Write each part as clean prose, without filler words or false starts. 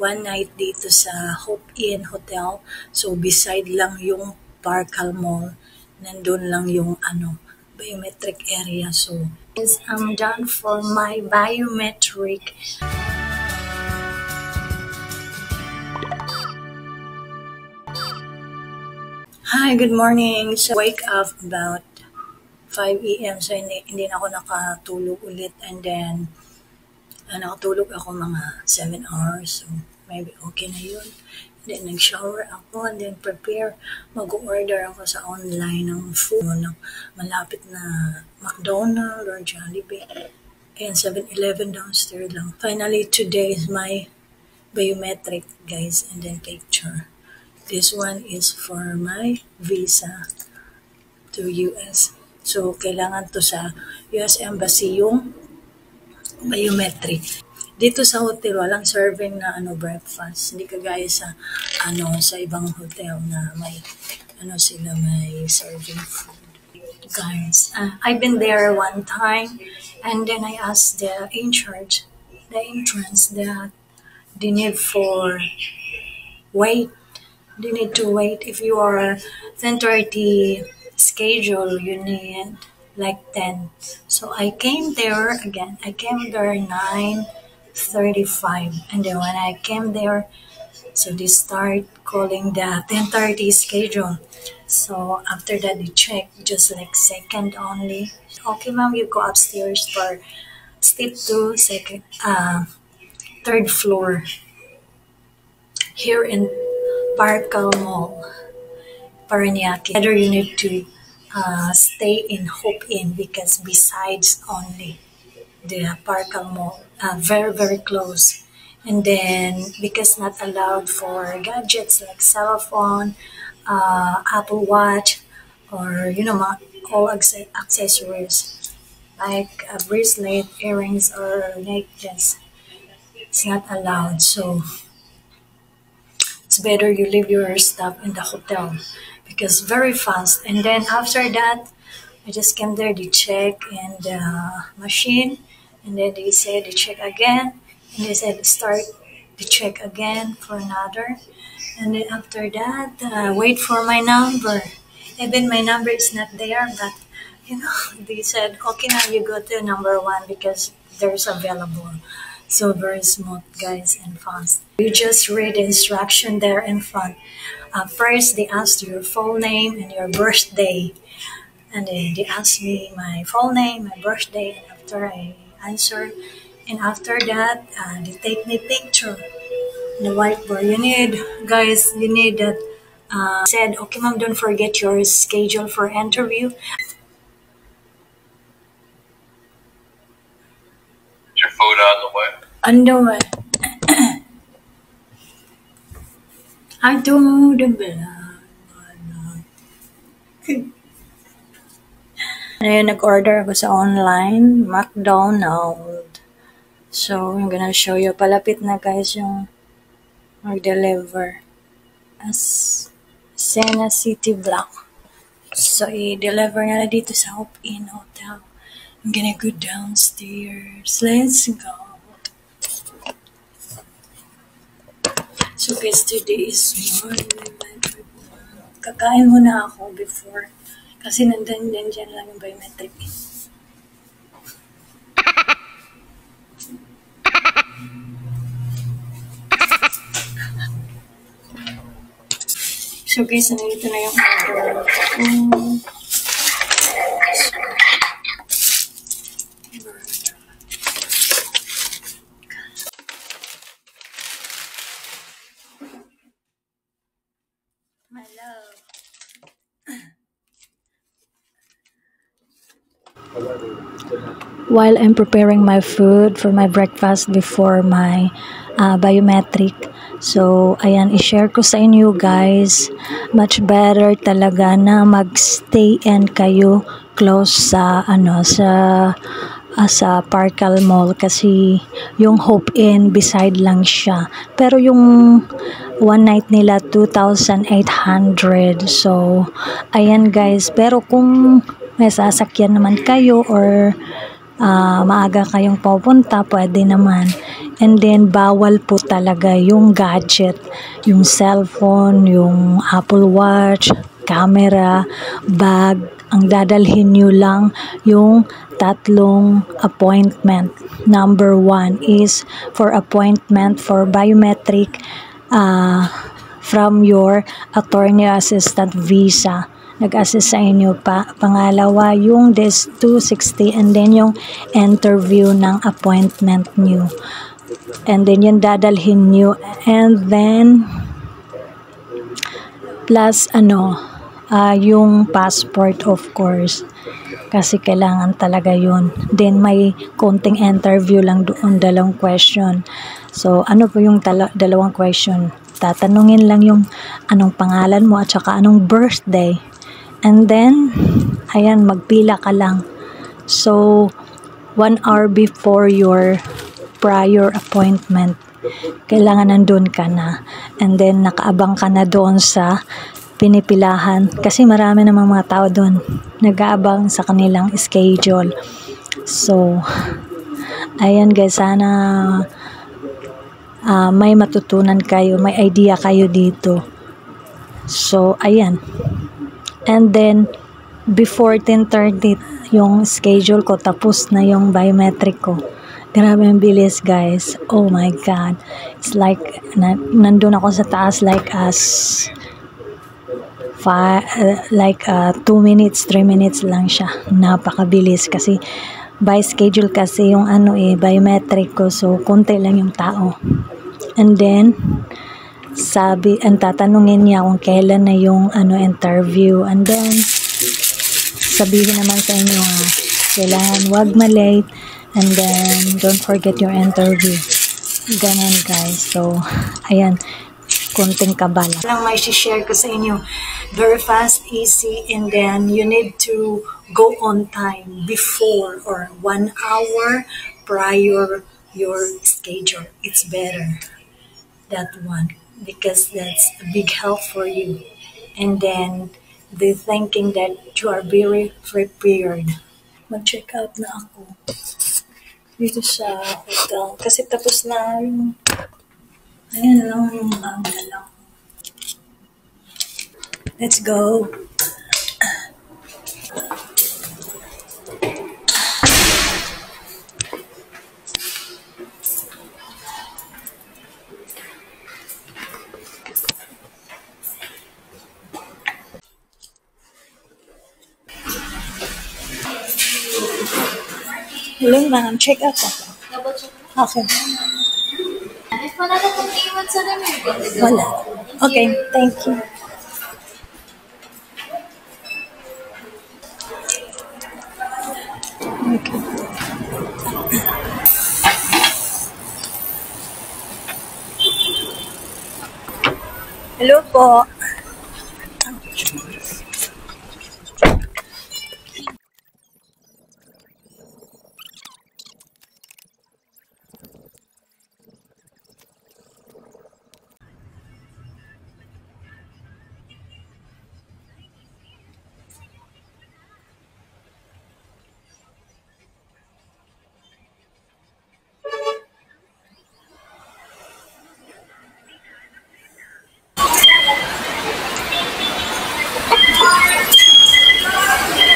one night dito sa Hope Inn Hotel. So, beside lang yung Parcal Mall. Nandun lang yung biometric area. So, I'm done for my biometric. Hi, good morning. So, wake up about 5 a.m. So, hindi na ako nakatulog ulit. And then, nakatulog ako mga 7 hours. So, maybe okay na yun. And then, nag-shower ako and then prepare. Mag-order ako sa online ng food ng malapit na McDonald's or Jollibee. And 7-Eleven downstairs lang. Finally, today is my biometric, guys, and then picture. This one is for my visa to US. So, kailangan to sa US Embassy yung biometric. Dito sa hotel, walang serving na breakfast. Hindi kagaya sa sa ibang hotel na may sila may serving food. Guys, I've been there one time and then I asked the in-charge, the entrance, that they need for wait. They need to wait. If you are 10:30 schedule, you need like 10. So I came there again. I came there 9:35, and then when I came there, so they start calling the 10:30 schedule. So after that, they check just like second only. Okay, ma'am, you go upstairs for step 2, third floor here in Parcal Mall, Paranaque. Either you need to stay in Hope Inn because besides only the Parcal Mall, very very close. And then because not allowed for gadgets like cell phone, Apple Watch, or all accessories like a bracelet, earrings, or necklace. It's not allowed. So it's better you leave your stuff in the hotel because very fast. And then after that, I just came there, they check in the machine, and then they said they check again, and they said start the check again for another. And then after that, wait for my number. Even my number is not there, but they said, okay, now you go to number 1 because there's available. So very smooth, guys, and fast. You just read the instruction there in front. First, they asked your full name and your birthday. And then they asked me my full name, my birthday, and after I answered. And after that, they take me picture in the whiteboard. You need that. Said, okay, ma'am, don't forget your schedule for interview. Your food on the way? On the way. I do the blood. Ayun, nag-order ako sa online, McDonald's. So, I'm gonna show you. Palapit na, guys, yung mag-deliver. As Sena City Block. So, i-deliver na dito sa Hope Inn Hotel. I'm gonna go downstairs. Let's go. So guys, today is morning. Kakain muna ako before. Kasi nandyan lang yung biometric. So guys, nandito na yung order ko. My love. While I'm preparing my food for my breakfast before my biometric, so ayan, i-share ko sa inyo, guys, much better talaga na magstay and kayo close sa sa Parcal Mall kasi yung Hope Inn beside lang siya. Pero yung one night nila 2,800. So ayan, guys, pero kung may sasakyan naman kayo or maaga kayong pupunta, pwede naman. And then, bawal po talaga yung gadget, yung cellphone, yung Apple Watch, camera, bag. Ang dadalhin nyo lang yung tatlong appointment. Number 1 is for appointment for biometric from your attorney assistant visa. Nag-assist sa inyo pa. Pangalawa, yung DES 260 and then yung interview ng appointment nyo. And then yung dadalhin nyo. And then, plus yung passport of course. Kasi kailangan talaga yun. Then may konting interview lang doon, 2 question. So, ano po yung 2 question? Tatanungin lang yung anong pangalan mo at saka anong birthday. And then, ayan, magpila ka lang. So, 1 hour before your prior appointment, kailangan nandun ka na. And then, nakaabang ka na doon sa pinipilahan. Kasi marami namang mga tao doon nag-aabang sa kanilang schedule. So, ayan guys, sana may matutunan kayo, may idea kayo dito. So, ayan. And then, before 10:30, yung schedule ko, tapos na yung biometric ko. Grabe ang bilis guys. Oh my God. It's like, nandun ako sa taas like 2 minutes, 3 minutes lang siya. Napakabilis kasi by schedule kasi yung biometric ko. So, konti lang yung tao. And then, ang tatanungin niya kung kailan na yung interview. And then, sabihin naman sa inyo kailangan wag malate. And then, don't forget your interview. Ganun guys. So, ayan. Konting kabala lang may share ko sa inyo. Very fast, easy, and then you need to go on time before or 1 hour prior your schedule. It's better that one because that's a big help for you. And then the thinking that you are very prepared. Mag-check out na ako dito sa hotel kasi tapos na yung ayan lang yung mga lang. Let's go. Hello ma'am, check out ako. Okay. If wala na pong iwan sa remote. Wala. Okay, thank you. Okay. Hello po.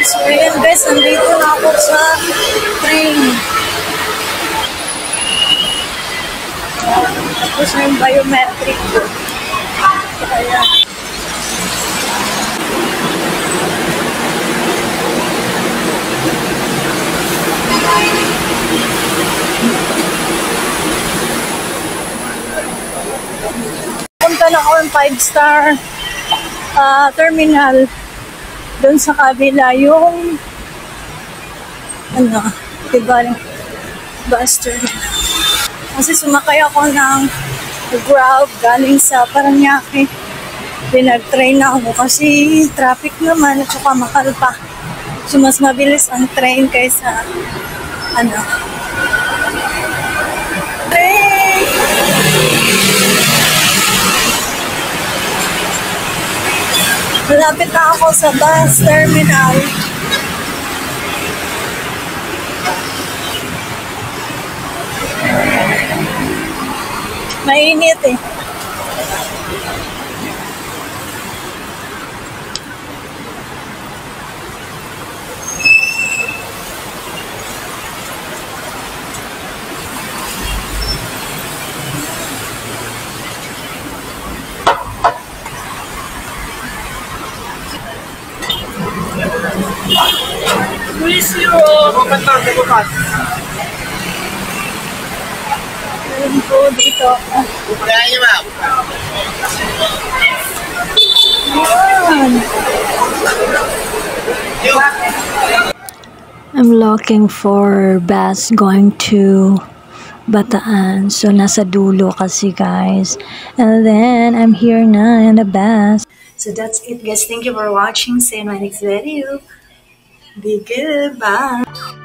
So, ayan guys, nandito na ako sa train. Tapos na yung biometric ko. Kaya, punta na ako ng 5-star terminal. Doon sa kabila yung diba, bus terminal. Kasi sumakay ako ng Grab galing sa Paranaque. Pinag-train ako kasi traffic naman at saka mahal pa. So mas mabilis ang train kaysa train. Malapit na ako sa bus terminal. Mainit eh. Meron po dito. Ayan. I'm looking for bus going to Bataan. So, nasa dulo kasi, guys. And then, I'm here na in the bus. So, that's it, guys. Thank you for watching. See you in my next video. Be good. Bye.